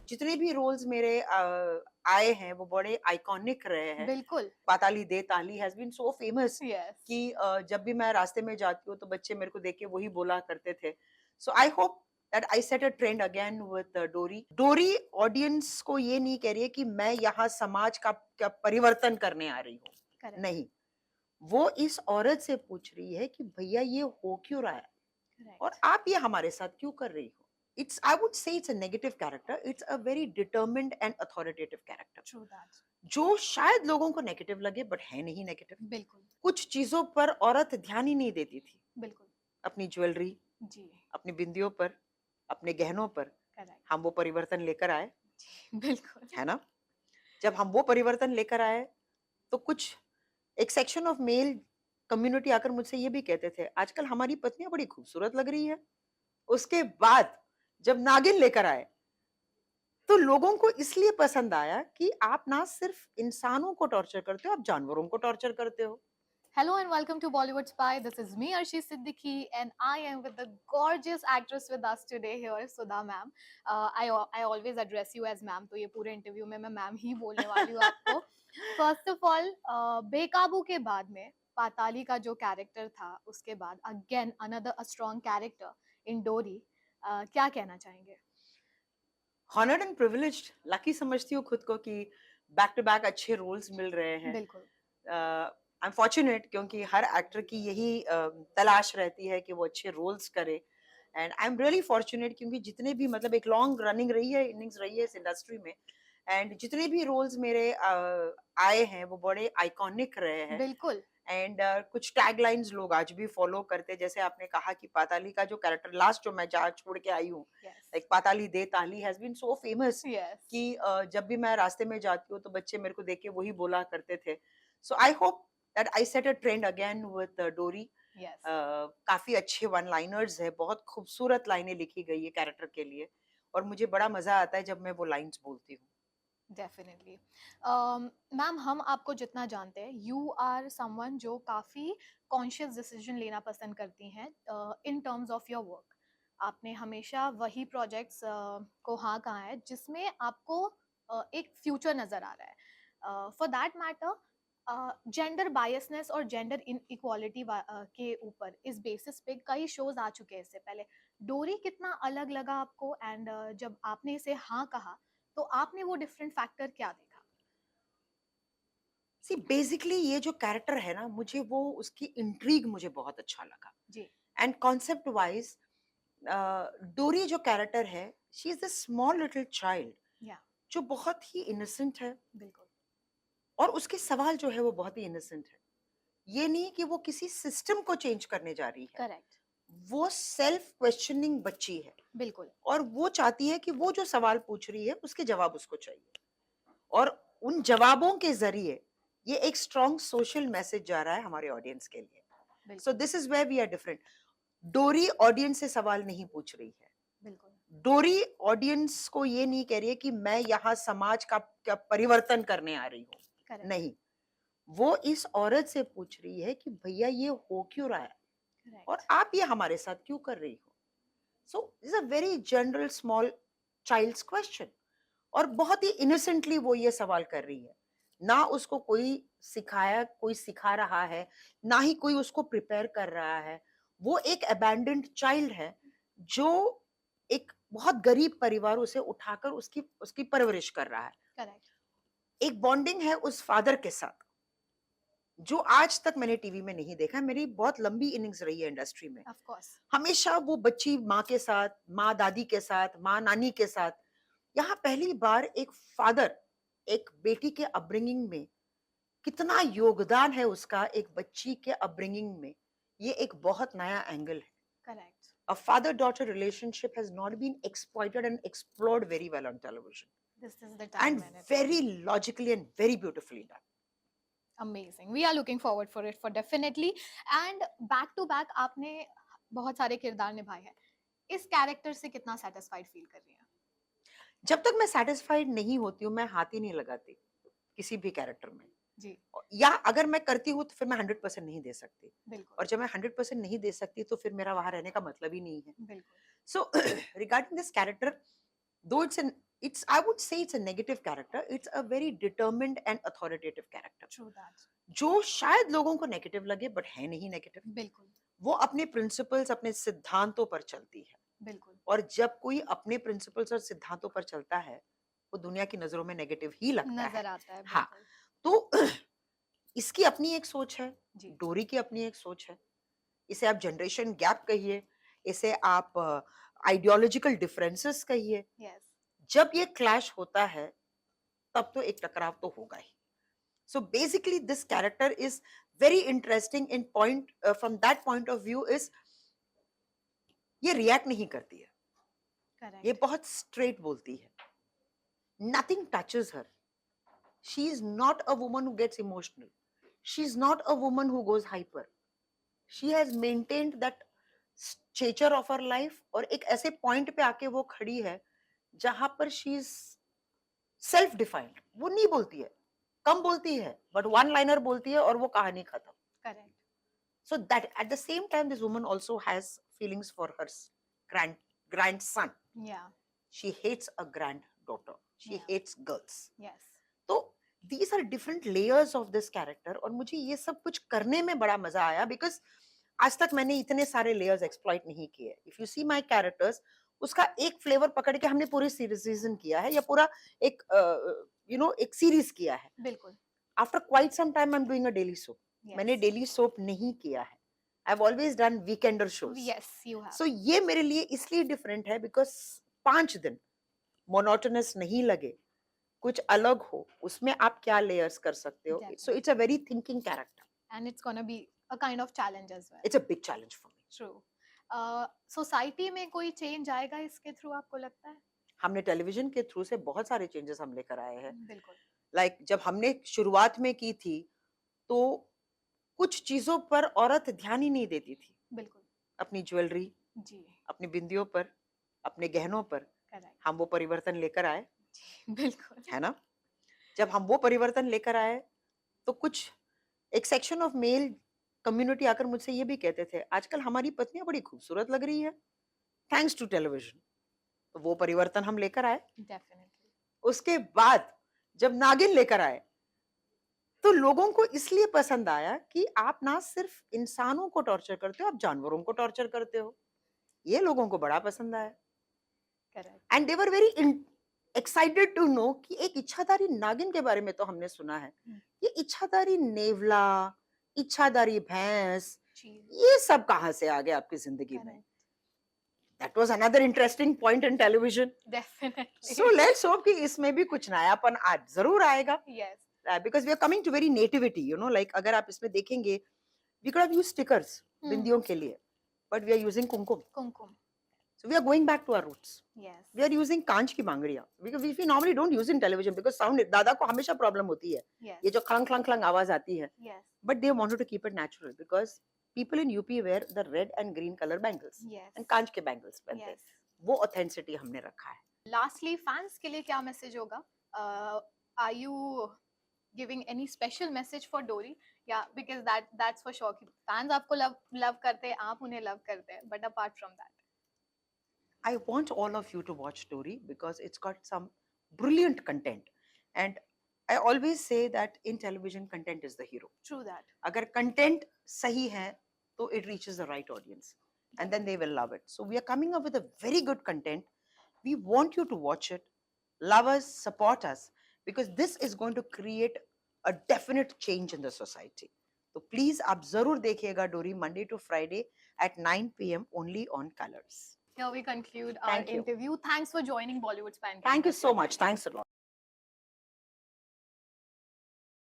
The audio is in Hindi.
जितने भी रोल्स मेरे आए हैं वो बड़े आइकॉनिक रहे हैं। बिल्कुल। पाताली दे ताली has been so famous yes. कि जब भी मैं रास्ते में जाती हूँ तो बच्चे मेरे को देख के वही बोला करते थे। So I hope that I set a trend again with Dori. Dori audience को ये नहीं कह रही है कि मैं यहाँ समाज का परिवर्तन करने आ रही हूँ। करेक्ट। नहीं, वो इस औरत से पूछ रही है कि भैया ये हो क्यों रहा है? और करेक्ट। आप ये हमारे साथ क्यों कर रही हो? It's I would say it's a negative character, it's a very determined and authoritative character, true that. जो शायद लोगों को नेगेटिव लगे बट है नहीं नेगेटिव। बिल्कुल। कुछ चीज़ों पर औरत ध्यान ही नहीं देती थी। बिल्कुल। अपनी ज्वेलरी, जी। अपनी बिंदियों पर, अपने गहनों पर करेक्ट। हम वो परिवर्तन लेकर आए, जी। बिल्कुल। है ना? जब हम वो परिवर्तन लेकर आए, तो कुछ एक सेक्शन ऑफ मेल कम्युनिटी आकर मुझसे ये भी कहते थे, आजकल हमारी पत्नियाँ बड़ी खूबसूरत लग रही है। उसके बाद जब नागिन लेकर आए, तो लोगों को इसलिए पसंद आया कि आप ना सिर्फ इंसानों को टॉर्चर करते हो, आप जानवरों को टॉर्चर करते हो। Hello and welcome to Bollywood Spy. This is me, Arshi Siddiqui, and I am with the gorgeous actress with us today here, Sudha ma'am. I always address you as ma'am, तो ये पूरे इंटरव्यू में मैं मैम ही बोलने वाली हूँ आपको. First of all, बेकाबू के बाद में पाताली का जो कैरेक्टर था, उसके बाद again another a strong character in Dori. क्या कहना चाहेंगे? हॉनर्ड एंड प्रिविलेज्ड, लकी समझती हूँ खुद को कि बैक टू बैक अच्छे रोल्स मिल रहे हैं। बिल्कुल। आई एम फॉर्चुनेट क्योंकि हर एक्टर की यही तलाश रहती है कि वो अच्छे रोल्स करे। And I am really fortunate क्योंकि जितने भी मतलब एक लॉन्ग रनिंग रही है, इनिंग्स रही है इस इंडस्ट्री में, एंड जितने भी रोल्स मेरे आए हैं वो बड़े आइकॉनिक रहे हैं। बिल्कुल। एंड कुछ टैगलाइंस लोग आज भी फॉलो करते हैं, जैसे आपने कहा कि पाताली का जो कैरेक्टर लास्ट जो मैं जहाँ छोड़ के आई हूँ, Yes. लाइक पाताली दे ताली has been so famous Yes. कि जब भी मैं रास्ते में जाती हूँ तो बच्चे मेरे को देख के वही बोला करते थे। So I hope that I set a trend again with Dori. Yes. काफी अच्छे वन लाइनर्स है, बहुत खूबसूरत लाइनें लिखी गई है कैरेक्टर के लिए, और मुझे बड़ा मजा आता है जब मैं वो लाइंस बोलती हूँ। डेफिनेटली। मैम, हम आपको जितना जानते हैं, यू आर समवन जो काफ़ी कॉन्शियस डिसीजन लेना पसंद करती हैं in terms of your work. आपने हमेशा वही प्रोजेक्ट्स को हाँ कहा है जिसमें आपको एक फ्यूचर नज़र आ रहा है। For that matter, gender biasness और जेंडर इन इक्वालिटी के ऊपर इस बेसिस पे कई शोज आ चुके हैं इससे पहले। डोरी कितना अलग लगा आपको, एंड जब आपने इसे हाँ कहा तो आपने वो डिफरेंट फैक्टर क्या देखा? सी बेसिकली ये जो कैरेक्टर है ना, मुझे वो उसकी इंट्रीग मुझे बहुत अच्छा लगा। जी। एंड कॉन्सेप्ट वाइज डोरी जो कैरेक्टर है, she is the small little child या। जो बहुत ही इनोसेंट है, बिल्कुल। और उसके सवाल जो है वो बहुत ही इनोसेंट है। ये नहीं कि वो किसी सिस्टम को चेंज करने जा रही है, करेक्ट। वो सेल्फ क्वेश्चनिंग बच्ची है, बिल्कुल। और वो चाहती है कि वो जो सवाल पूछ रही है उसके जवाब उसको चाहिए, और उन जवाबों के जरिए ये एक स्ट्रॉन्ग सोशल मैसेज जा रहा है हमारे ऑडियंस के लिए। सो बिल्कुल। This is where we are different. Dori audience से सवाल नहीं पूछ रही है। बिल्कुल। डोरी ऑडियंस को ये नहीं कह रही है कि मैं यहाँ समाज का परिवर्तन करने आ रही हूँ। करेक्ट। नहीं, वो इस औरत से पूछ रही है कि भैया ये हो क्यों रहा है, और करेक्ट। आप ये हमारे साथ क्यों कर रही हो। So is a very general small childs question, और बहुत ही इनोसेंटली वो ये सवाल कर रही है। ना उसको कोई सिखाया, कोई सिखा रहा है, ना ही कोई उसको प्रिपेयर कर रहा है। वो एक अबैंडन्ड चाइल्ड है जो एक बहुत गरीब परिवार उसे उठाकर उसकी उसकी परवरिश कर रहा है। करेक्ट। एक बॉन्डिंग है उस फादर के साथ जो आज तक मैंने टीवी में नहीं देखा। मेरी बहुत लंबी इनिंग्स रही है इंडस्ट्री में। Of course. हमेशा वो बच्ची माँ के साथ, माँ दादी के साथ, माँ नानी के साथ। यहाँ पहली बार एक फादर एक बेटी के अपब्रिंगिंग में कितना योगदान है उसका, एक बच्ची के अपब्रिंगिंग में, ये एक बहुत नया एंगल है। Correct. A father daughter relationship has not been exploited and explored very well on television, this is the time and when it very logically and very beautifully done. Amazing, we are looking forward for it for definitely. And back to back आपने बहुत सारे किरदार निभाए हैं, इस कैरेक्टर से कितना सेटिस्फाइड फील कर रही हैं? जब तक मैं सेटिस्फाइड नहीं होती हूँ, मैं हाथ ही नहीं लगाती किसी भी कैरेक्टर में। जी। या अगर मैं करती हूँ तो फिर मैं 100% नहीं दे सकती, बिल्कुल। और जब मैं 100% नहीं दे सकती तो फिर मेरा वहां रहने का मतलब ही नहीं है। बिल्कुल। सो रिगार्डिंग दिस कैरेक्टर, दो it's an it's, I would say it's a negative character. It's a very determined and authoritative character. True that. जो शायद लोगों को नेगेटिव लगे बट है नहीं नेगेटिव. बिल्कुल, वो अपने प्रिंसिपल्स, अपने सिद्धांतों पर चलती है. बिल्कुल. और जब कोई अपने प्रिंसिपल्स और सिद्धांतों पर चलता है, वो दुनिया की नजरों में नेगेटिव ही लगता है. नज़र आता है, हाँ, बिल्कुल. तो इसकी अपनी एक सोच है, जी. डोरी की अपनी एक सोच है. इसे आप जनरेशन गैप कहिए, इसे आप आइडियोलॉजिकल डिफरेंसेस कहिए. यस. जब ये क्लैश होता है, तब तो एक टकराव तो होगा ही. So basically, this character is very interesting in point from that point of view is ये react नहीं करती है. ये करेक्ट. बहुत straight बोलती है. Nothing touches her. She is not a woman who gets emotional. She is not a woman who goes hyper. She has maintained that stature of her life और एक ऐसे point पे आके वो खड़ी है जहां पर she is self defined. वो नहीं बोलती है, कम बोलती है, but one liner बोलती है और वो कहानी खत्म. Correct. So that at the same time, this woman also has feelings for her grandson. या. She hates a granddaughter. She Yeah. hates girls. Yes. So these are different layers of this character. और मुझे ये सब कुछ करने में बड़ा मजा आया because आज तक मैंने इतने सारे layers exploit नहीं किए. If you see my characters, उसका एक फ्लेवर पकड़ के हमने पूरी सीजन किया है या पूरा एक एक सीरीज किया है. बिल्कुल. After quite some time, I'm doing a daily soap. Yes. मैंने डेली सोप नहीं किया है. I've always done weekender shows. Yes, you have. So ये मेरे लिए इसलिए डिफरेंट है because 5 दिन मोनोटोनस नहीं लगे, कुछ अलग हो, उसमें आप क्या लेयर्स कर सकते हो. So it's a very thinking character. And it's gonna be a kind of challenge as well. It's a big challenge for me. True. Society में कोई चेंज आएगा इसके थ्रू आपको लगता है? हमने टेलीविजन के थ्रू से बहुत सारे चेंजेस हम लेकर आए हैं. बिल्कुल. लाइक जब हमने शुरुआत में की थी तो कुछ चीजों पर औरत ध्यान ही नहीं देती थी. बिल्कुल. अपनी ज्वेलरी, जी. अपनी बिंदियों पर, अपने गहनों पर. करेक्ट. हम वो परिवर्तन लेकर आए, बिल्कुल. है ना. जब हम वो परिवर्तन लेकर आए तो कुछ एक सेक्शन ऑफ मेल कम्युनिटी आकर मुझसे ये भी कहते थे आजकल हमारी पत्नियां बड़ी खूबसूरत लग रही है थैंक्स टू टेलीविजन. तो वो परिवर्तन हम लेकर आए. डेफिनेटली. उसके बाद जब नागिन लेकर आए तो लोगों को इसलिए पसंद आया कि आप ना सिर्फ इंसानों को टॉर्चर करते हो, आप जानवरों को टॉर्चर करते हो. ये लोगों को बड़ा पसंद आया. Correct. And they were very excited to know कि एक इच्छाधारी नागिन के बारे में तो हमने सुना है, ये इच्छाधारी नेवला, इच्छाधारी भैंस, जी. ये सब कहां से आ गए आपकी जिंदगी में. Correct. That was another interesting point in television. Definitely. So let's hope कि इसमें भी कुछ नयापन आज जरूर आएगा. Yes. Because we are coming to very nativity, like अगर आप इसमें देखेंगे we could have used stickers बिंदियों के लिए, but we are using Kumkum. Kumkum. So we are going back to our roots. Yes. We are using कांच की बांगड़ियां because we normally don't use in television because sound दादा को हमेशा प्रॉब्लम होती है यस. ये जो क्लंग क्लंग क्लंग आवाज आती है. Yes. But they wanted to keep it natural because people in UP wear the red and green color bangles yes. and कांच के bangles पहनते हैं. यस. वो authenticity हमने रखा है. लास्टली फैंस के लिए क्या मैसेज होगा? Are you giving any special message for Dori? या बिकॉज दैट्स फॉर श्योर कि फैंस आपको लव करते हैं, आप उन्हें लव करते हैं, but apart from that I want all of you to watch Dory because it's got some brilliant content. And I always say that in television, content is the hero. True that. अगर content सही है, तो it reaches the right audience. And then they will love it. So we are coming up with a very good content. We want you to watch it. Love us, support us. Because this is going to create a definite change in the society. So please, आप जरूर देखिएगा Dory Monday to Friday at 9 p.m. only on Colors. Here we conclude our Thank you. interview. Thanks for joining Bollywood Span. Thank you so much. Thanks a lot.